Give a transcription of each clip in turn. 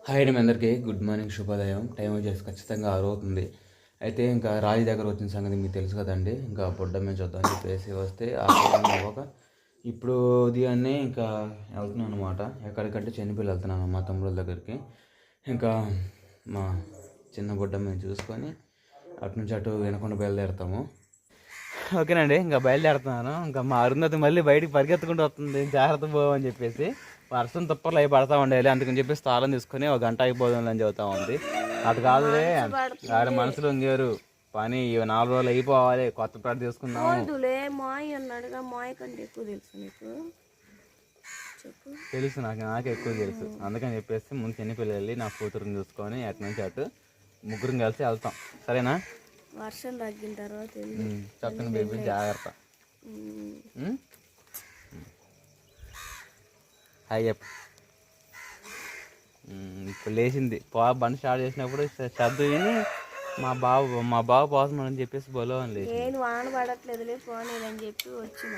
Hi అండి, మీ అందరికీ good morning, శుభోదయం. టైం వచ్చేసి ఖచ్చితంగా 6 అవుతుంది. అయితే ఇంకా రాజు దగ్గర వచ్చిన సంగతి మీకు తెలుసు కదండి. ఇంకా బొడ్డ మీద చూద్దామని చెప్పేసి వస్తే అవ్వక ఇప్పుడు ఉదయాన్నే ఇంకా వెళ్తున్నాను అనమాట. ఎక్కడికంటే చెన్నిపల్లి వెళ్తున్నాను మా తమ్ముళ్ళ దగ్గరికి. ఇంకా మా చిన్న బొడ్డ మీద చూసుకొని అటు నుంచి అటు వినకుండా బయలుదేరుతాము. ఓకేనండి, ఇంకా బయలుదేరుతున్నాను. ఇంకా మా అరుంధతి మళ్ళీ బయటికి పరిగెత్తుకుంటూ వస్తుంది, జాగ్రత్త పోవని చెప్పేసి. వర్షం తుప్పర్లు అవి పడతా ఉండేది, అందుకని చెప్పేసి తాళం తీసుకొని ఒక గంట అయిపోతుందని చెబుతా ఉంది. అటు కాదులే, ఆడ మనుషులు ఇంగారు పని 4 రోజులు అయిపోవాలి, కొత్త పేట తీసుకుందాం. తెలుసు నాకు ఎక్కువ తెలుసు. అందుకని చెప్పేసి ముందు చెన్నిపల్లి వెళ్ళి నా కూతురుని చూసుకొని అటు నుంచి అటు ముగ్గురం కలిసి వెళ్తాం. సరేనా? వర్షం తగ్గిన తర్వాత చక్కని బేబీ, జాగ్రత్త. హాయ్ చెప్పు. ఇప్పుడు లేచింది. బండి స్టార్ట్ చేసినప్పుడు శబ్దం విని మా బావ పోతున్నాడని చెప్పేసి బలో అని లేదు. నేను వాన పడట్లేదులే పోనీలని చెప్పి వచ్చిన.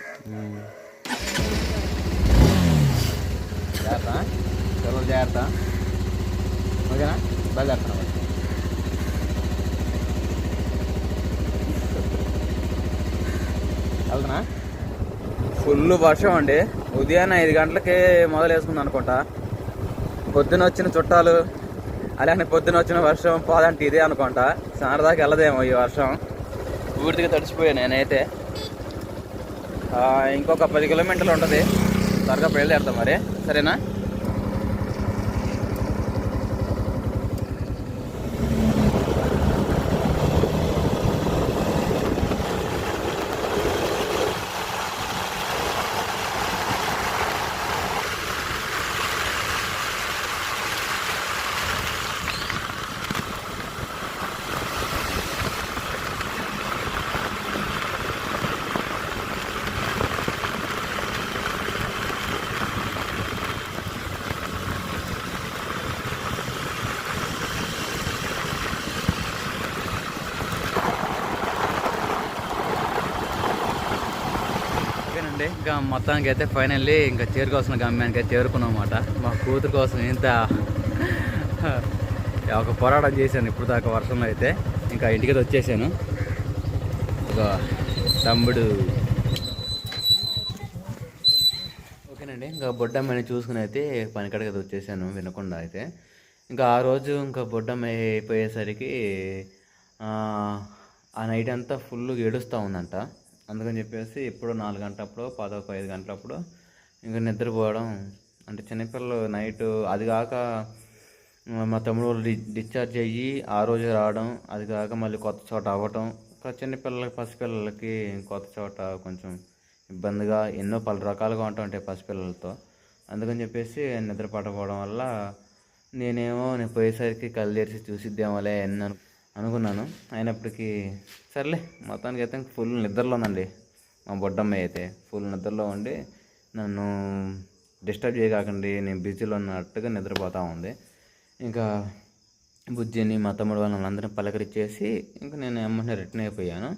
జాగ్రత్త, పిల్లలు జాగ్రత్త. ఓకేనా? బయలుదేరుతున్నా. వెళ్తున్నా. ఫుల్ వర్షం అండి. ఉదయాన్నే 5 గంటలకి మొదలేసుకుంది అనుకుంటా. పొద్దున వచ్చిన చుట్టాలు, అలానే పొద్దున వచ్చిన వర్షం పోదంటే ఇదే అనుకుంటా. సారదాకా వెళ్ళదేమో ఈ వర్షం. పూర్తిగా తడిచిపోయాను నేనైతే. ఇంకొక 10 కిలోమీటర్లు ఉంటుంది. త్వరగా బయలుదేరుతాం మరి. సరేనా? ఇంకా మొత్తానికి అయితే ఫైనల్లీ ఇంకా చేరుకోవాల్సిన గమ్యానికి అయితే చేరుకున్నాం అన్నమాట. మా కూతురు కోసం ఇంత ఒక పోరాటం చేశాను ఇప్పుడు దాకా వర్షంలో. అయితే ఇంకా ఇంటికి వచ్చేసాను. ఒక తమ్ముడు. ఓకేనండి, ఇంకా బొడ్డమ్మని చూసుకుని అయితే పనికడగది వచ్చేసాను వినకుండా. అయితే ఇంకా ఆ రోజు ఇంకా బొడ్డమ్మ అయిపోయేసరికి ఆ నైట్ అంతా ఫుల్ ఏడుస్తూ ఉందంట. అందుకని చెప్పేసి ఎప్పుడో 4 గంటలప్పుడు 5 గంటలప్పుడు ఇంకా నిద్రపోవడం. అంటే చిన్నపిల్లలు నైట్, అది కాక మా తమ్ముడు వాళ్ళు డిశ్చార్జ్ అయ్యి ఆ రోజు రావడం, అది కాక మళ్ళీ కొత్త చోట అవ్వటం. చిన్నపిల్లలకి, పసిపిల్లలకి కొత్త చోట కొంచెం ఇబ్బందిగా ఎన్నో పలు రకాలుగా ఉంటాయి పసిపిల్లలతో. అందుకని చెప్పేసి నిద్ర పట్టకపోవడం వల్ల నేను పోయేసరికి కళ్ళు తెరిచి చూసిద్దామలే అని అనుకున్నాను. అయినప్పటికీ సర్లే, మొత్తానికి అయితే ఫుల్ నిద్రలో ఉందండి మా బొడ్డమ్మ. అయితే ఫుల్ నిద్రలో ఉండి నన్ను డిస్టర్బ్ చేయకండి, నేను బిజీలో ఉన్నట్టుగా నిద్రపోతూ ఉంది. ఇంకా బుజ్జిని, మా తమ్ముడు వాళ్ళని అందరినీ పలకరించేసి ఇంకా నేను ఏమంటే రిటర్న్ అయిపోయాను.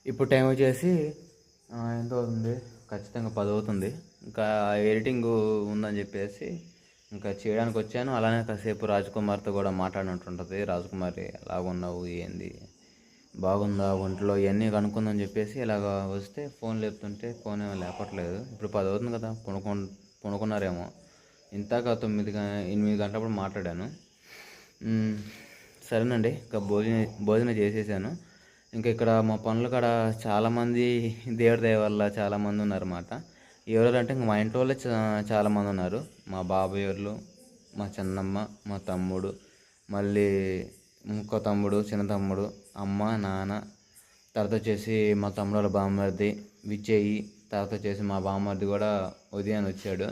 ఇప్పుడు టైం వచ్చేసి ఎంత అవుతుంది? ఖచ్చితంగా 10 అవుతుంది. ఇంకా ఎడిటింగ్ ఉందని చెప్పేసి ఇంకా చేయడానికి వచ్చాను. అలానే కాసేపు రాజకుమార్తో కూడా మాట్లాడినట్టుంటుంది. రాజకుమారి ఎలాగున్నావు, ఏంది, బాగుందా, ఒంట్లో, ఇవన్నీ కనుక్కుందని చెప్పేసి ఇలాగ వస్తే ఫోన్ లేపుతుంటే ఫోన్ ఏమో లేపట్లేదు. ఇప్పుడు 10 అవుతుంది కదా, పడుకున్నారేమో. ఇంతాక 8 గంటలప్పుడు మాట్లాడాను. సరేనండి, ఇంకా భోజనం చేసేసాను. ఇంకా ఇక్కడ మా పనులు కాడ చాలామంది దేవుడి దయ వల్ల చాలామంది ఉన్నారన్నమాట. ఎవరంటే ఇంక మా ఇంట్లో వాళ్ళే చాలామంది ఉన్నారు. మా బాబాయ్ వాళ్ళు, మా చిన్నమ్మ, మా తమ్ముడు, మళ్ళీ ఇంకో తమ్ముడు, చిన్న తమ్ముడు, అమ్మ, నాన్న, తర్వాత వచ్చేసి మా తమ్ముడు వాళ్ళ బామ్మర్ది విజయ్, తర్వాత వచ్చేసి మా బామ్మర్ది కూడా ఉదయాన్ని వచ్చాడు.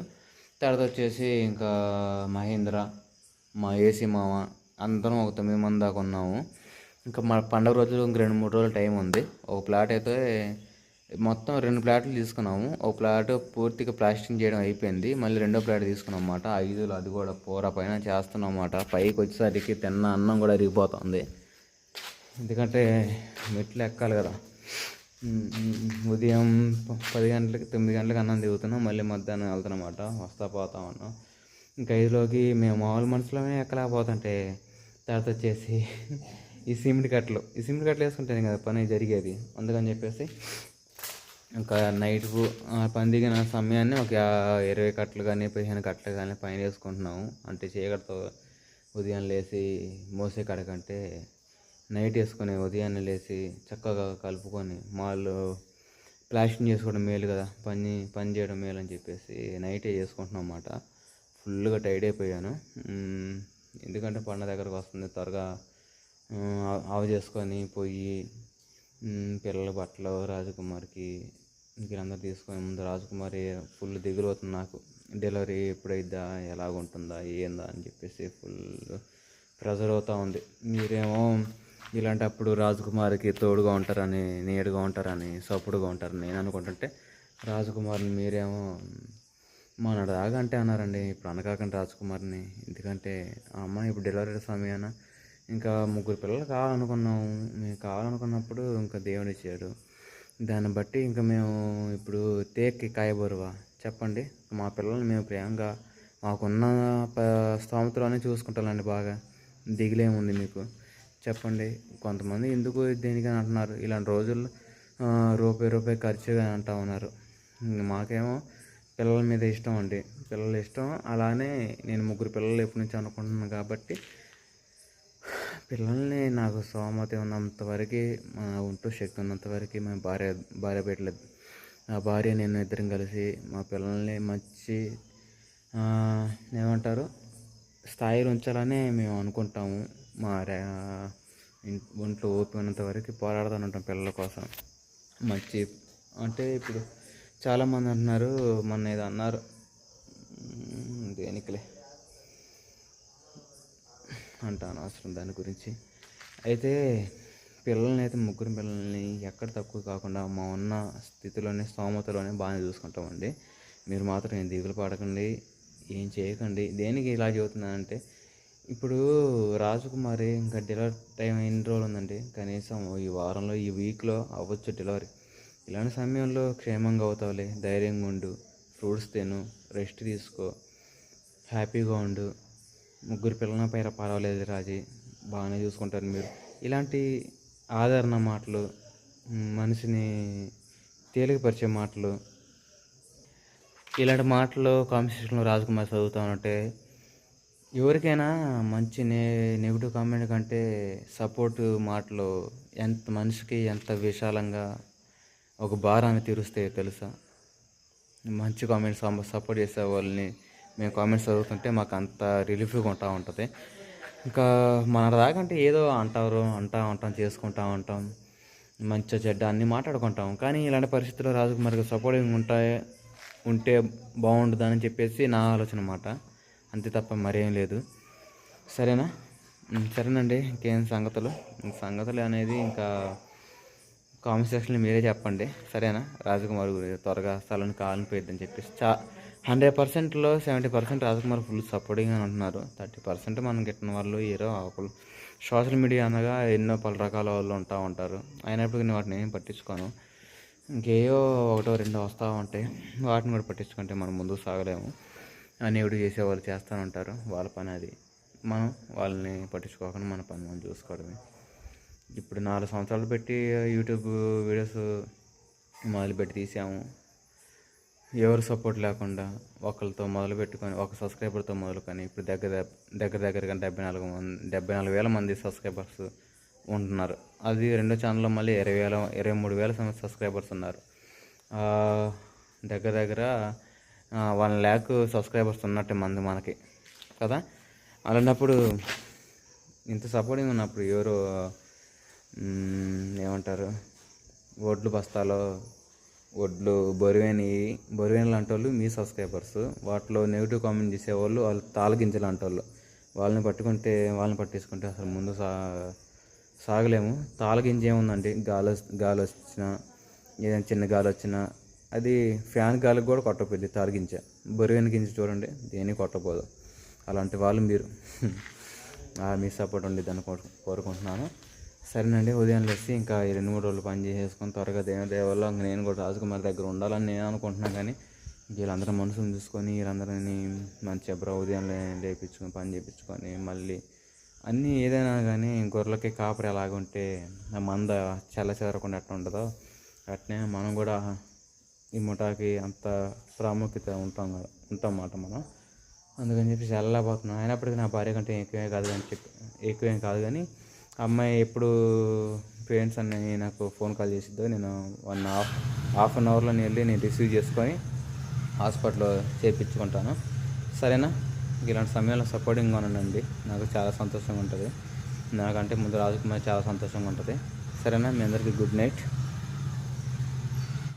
తర్వాత వచ్చేసి ఇంకా మహేంద్ర, మా ఏసీ మామ, అందరం ఒక 9 మంది దాకా ఉన్నాము. ఇంకా మా పండుగ రోజులు ఇంక 2-3 రోజులు టైం ఉంది. ఒక ప్లాట్ అయితే మొత్తం 2 ప్లాట్లు తీసుకున్నాము. ఒక ప్లాట్ పూర్తిగా ప్లాస్టింగ్ చేయడం అయిపోయింది. మళ్ళీ రెండో ప్లాట్ తీసుకున్నాం అన్నమాట. 5, అది కూడా పూర పైన చేస్తున్నాం అన్నమాట. పైకి వచ్చేసరికి తిన్న అన్నం కూడా అరిగిపోతుంది. ఎందుకంటే మెట్లు ఎక్కాలి కదా. ఉదయం 10 గంటలకి 9 గంటలకు అన్నం దిగుతున్నాం, మళ్ళీ మధ్యాహ్నం వెళ్తున్నమాట. వస్తా పోతా ఉన్నాం. ఇంకా 5లోకి మేము మామూలు మనుషులమే ఎక్కలేకపోతుంటే తర్వాత వచ్చేసి ఈ సిమెంట్ కట్టలు వేసుకుంటేనే కదా పని జరిగేది. అందుకని చెప్పేసి ఇంకా నైట్కు పని దిగిన సమయాన్ని ఒక 20 కట్టలు కానీ 15 కట్టలు కానీ పైన వేసుకుంటున్నాము. అంటే చీకటితో ఉదయం లేచి మోసే కాడకంటే నైట్ వేసుకొని ఉదయాన్నే లేచి చక్కగా కలుపుకొని మాల్లో ప్లాస్టింగ్ చేసుకోవడం మేలు కదా, పని చేయడం మేలు అని చెప్పేసి నైటే చేసుకుంటున్నాం అన్నమాట. ఫుల్గా టైర్డ్ అయిపోయాను. ఎందుకంటే పండగ దగ్గరకు వస్తుంది, త్వరగా ఆవు చేసుకొని పోయి పిల్లల బట్టలు రాజకుమారికి వీళ్ళందరూ తీసుకొని ముందు రాజకుమారి ఫుల్ దిగులు అవుతుంది నాకు. డెలివరీ ఎప్పుడైద్దా, ఎలాగుంటుందా, ఏందా అని చెప్పేసి ఫుల్ ప్రెజర్ అవుతూ ఉంది. మీరేమో ఇలాంటప్పుడు రాజకుమారికి తోడుగా ఉంటారని, నీడగా ఉంటారని, సపోర్ట్గా ఉంటారని నేను అనుకుంటుంటే రాజకుమారిని మీరేమో మొన్నటిదాకా అంటే అన్నారండి. ఇప్పుడు అనకాకండి రాజకుమారిని. ఎందుకంటే ఆ అమ్మాయి ఇప్పుడు డెలివరీ సమయాన ఇంకా 3 పిల్లలు కావాలనుకున్నాము. మేము కావాలనుకున్నప్పుడు ఇంకా దేవుడు ఇచ్చాడు. దాన్ని బట్టి ఇంకా మేము ఇప్పుడు తేక్కి కాయబరువా చెప్పండి. మా పిల్లల్ని మేము ప్రేమగా మాకున్న స్తోమతలోనే చూసుకుంటానండి. బాగా దిగులేముంది మీకు చెప్పండి. కొంతమంది ఎందుకు దేనికని అంటున్నారు. ఇలాంటి రోజుల్లో రూపాయి ఖర్చుగా అంటూ ఉన్నారు. మాకేమో పిల్లల మీద ఇష్టం అండి. పిల్లలు ఇష్టం. అలానే నేను 3 పిల్లలు ఎప్పటి నుంచి అనుకుంటున్నాను కాబట్టి పిల్లల్ని నాకు స్తోమత ఉన్నంత వరకు, మా ఒంట్లో శక్తి ఉన్నంత వరకు మేము భార్య పెట్టలేదు. నా భార్య నేను ఇద్దరం కలిసి మా పిల్లల్ని మంచి ఏమంటారు స్థాయిలో ఉంచాలని మేము అనుకుంటాము. మా ఒంట్లో ఓపిక ఉన్నంత వరకు పోరాడుతూ ఉంటాం పిల్లల కోసం. మంచి అంటే ఇప్పుడు చాలామంది అంటున్నారు, మొన్న ఏదో అన్నారు, దేనికిలే అంటాను అవసరం దాని గురించి. అయితే పిల్లల్ని అయితే 3 పిల్లల్ని ఎక్కడ తక్కువ కాకుండా మా ఉన్న స్థితిలోనే స్తోమతలోనే బాగానే చూసుకుంటామండి. మీరు మాత్రం ఏం దిగులు పడకండి, ఏం చేయకండి. దేనికి ఇలా చెబుతున్నానంటే ఇప్పుడు రాజకుమారి ఇంకా డెలివరీ టైం ఎన్ని రోజులు ఉందండి? కనీసం ఈ వారంలో, ఈ వీక్లో అవ్వచ్చు డెలివరీ. ఇలాంటి సమయంలో క్షేమంగా అవుతావులే, ధైర్యంగా ఉండు, ఫ్రూట్స్ తిను, రెస్ట్ తీసుకో, హ్యాపీగా ఉండు. 3 పిల్లల పైన పర్వాలేదు రాజీ, బాగానే చూసుకుంటారు మీరు. ఇలాంటి ఆదరణ మాటలు, మనిషిని తేలికపరిచే మాటలు, ఇలాంటి మాటలు కామెంట్ సెక్షన్లో రాజకుమార్ చదువుతూ ఉంటే ఎవరికైనా మంచి నెగిటివ్ కామెంట్ కంటే సపోర్ట్ మాటలు మనిషికి ఎంత విశాలంగా ఒక భారాన్ని తీరుస్తాయో తెలుసా. మంచి కామెంట్స్ సపోర్ట్ చేసే వాళ్ళని మేము కామెంట్స్ చదువుతుంటే మాకు అంత రిలీఫ్గా ఉంటుంది. ఇంకా మన దాకంటే ఏదో అంటా చేసుకుంటూ ఉంటాం, మంచి చెడ్డ అన్నీ మాట్లాడుకుంటాం. కానీ ఇలాంటి పరిస్థితుల్లో రాజకుమారికి సపోర్టింగ్ ఉంటే బాగుంటుందని చెప్పేసి నా ఆలోచన అన్నమాట. అంతే తప్ప మరేం లేదు. సరేనండి. ఇంకేం సంగతులు అనేది ఇంకా కామెంట్ సెక్షన్లో మీరే చెప్పండి. సరేనా? రాజకుమార్ గురించి త్వరగా స్థలం కాలిపోయిద్దని చెప్పేసి 100%లో 70% రాజకుమార్ ఫుల్ సపోర్టింగ్ అని అంటున్నారు. 30% మనం గిట్టిన వాళ్ళు ఏరో ఆకులు. సోషల్ మీడియా అనగా ఎన్నో పలు రకాల వాళ్ళు ఉంటూ ఉంటారు. అయినప్పటికీ నేను వాటిని ఏం పట్టించుకోను. ఇంకేయో 1-2 వస్తూ ఉంటాయి, వాటిని కూడా పట్టించుకుంటే మనం ముందుకు సాగలేము. అనేవిడు చేసేవాళ్ళు చేస్తూ ఉంటారు, వాళ్ళ పని అది. మనం వాళ్ళని పట్టించుకోకుండా మన పని మనం చూసుకోవడమే. ఇప్పుడు 4 సంవత్సరాలు పెట్టి యూట్యూబ్ వీడియోస్ మొదలుపెట్టి తీసాము. ఎవరు సపోర్ట్ లేకుండా ఒకరితో మొదలుపెట్టుకొని, ఒక సబ్స్క్రైబర్తో మొదలుకొని ఇప్పుడు దగ్గరగా 74,000 మంది సబ్స్క్రైబర్స్ ఉంటున్నారు. అది రెండో ఛానల్లో మళ్ళీ 23,000 సబ్స్క్రైబర్స్ ఉన్నారు. దగ్గర 1 lakh సబ్స్క్రైబర్స్ ఉన్నట్టే మంది మనకి కదా. అలాంటప్పుడు ఇంత సపోర్టింగ్ ఉన్నప్పుడు ఎవరు ఏమంటారు, ఒడ్లు బస్తాలో ఒడ్లు బొరివేని లాంటి వాళ్ళు మీ సబ్స్క్రైబర్స్. వాటిలో నెగిటివ్ కామెంట్ చేసేవాళ్ళు వాళ్ళు తాళగింజ లాంటి వాళ్ళు. వాళ్ళని పట్టించుకుంటే అసలు ముందు సాగలేము. తాళగింజ ఏముందండి, గాలి వచ్చినా, ఏదైనా చిన్న గాలి వచ్చినా అది ఫ్యాన్ గాలికి కూడా కొట్టపోయింది తాళగింజ. బొరివేని గింజ చూడండి, దేనికి కొట్టపోదు. అలాంటి వాళ్ళు మీరు. మీ సపోర్ట్ ఉండేదని కోరుకుంటున్నాను. సరేనండి. ఉదయం లేచి ఇంకా 2-3 రోజులు పని చేసేసుకొని త్వరగా దేవుడి వల్ల నేను కూడా రాజకుమారి దగ్గర ఉండాలని నేను అనుకుంటున్నాను. కానీ వీళ్ళందరూ మనుషులను చూసుకొని వీళ్ళందరినీ మంచిగా ఉదయం లేపించుకొని పని చేయించుకొని మళ్ళీ అన్నీ ఏదైనా కానీ గొర్రెలకి కాపరి ఎలాగుంటే ఆ మంద చెదరకుండా ఎట్లా ఉంటుందో అట్నే మనం కూడా ఈ ముఠాకి అంత ప్రాముఖ్యత ఉంటాం అన్నమాట మనం. అందుకని చెప్పి వెళ్ళలేకపోతున్నాం. అయినప్పటికీ నా భార్య కంటే ఎక్కువేం కాదు కానీ అమ్మాయి ఎప్పుడు పేరెంట్స్ అన్నీ నాకు ఫోన్ కాల్ చేసిద్దో నేను హాఫ్ అన్ అవర్లో వెళ్ళి నేను రిసీవ్ చేసుకొని హాస్పిటల్లో చేయించుకుంటాను. సరేనా? ఇలాంటి సమయంలో సపోర్టింగ్గా ఉండండి. నాకు చాలా సంతోషంగా ఉంటుంది. నాకంటే ముందు రాజకుమారి చాలా సంతోషంగా ఉంటుంది. సరేనా? మీ అందరికీ గుడ్ నైట్.